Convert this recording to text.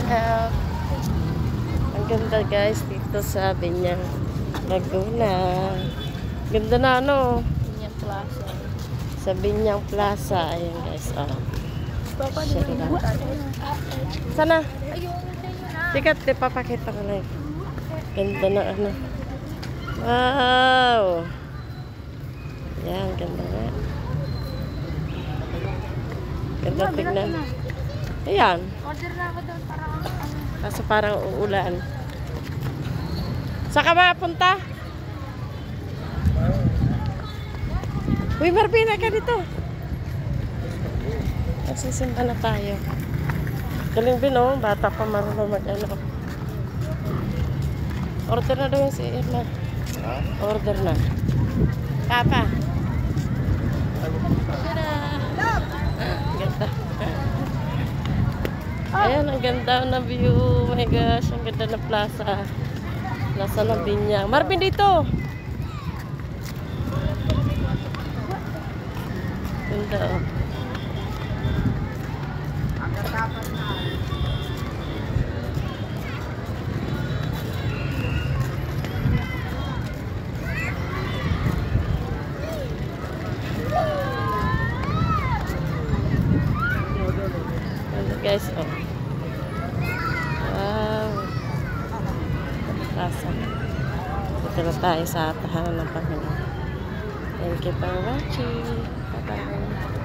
help. Ang ganda guys dito sa Binyang Laguna. Ganda na ano. Binyang Plaza. Sa Binyang Plaza. Ayan guys. Oh. Sana. Tikat, papakita ko lang. Ganda na ano. Wow. Yan, ganda na. Ganda tignan. Ayan. Order na ako doon para ano. Kaso parang uulan. Saan ka mapunta? Uy, Marvina ka dito. Nagsisimba na tayo. Galing din oh, bata pa marunong mag-ano. Order na daw yung si Irma. Order na. Papa. Ganda. Ayan, ang ganda na view. Oh my gosh, ang ganda na plaza. Nasa ng Binyang. Marvin dito. Ganda oh. Guys, oh. Wow. Plaza. Dito na tayo sa tahanan ng Panginoon. Thank you for watching. Bye-bye.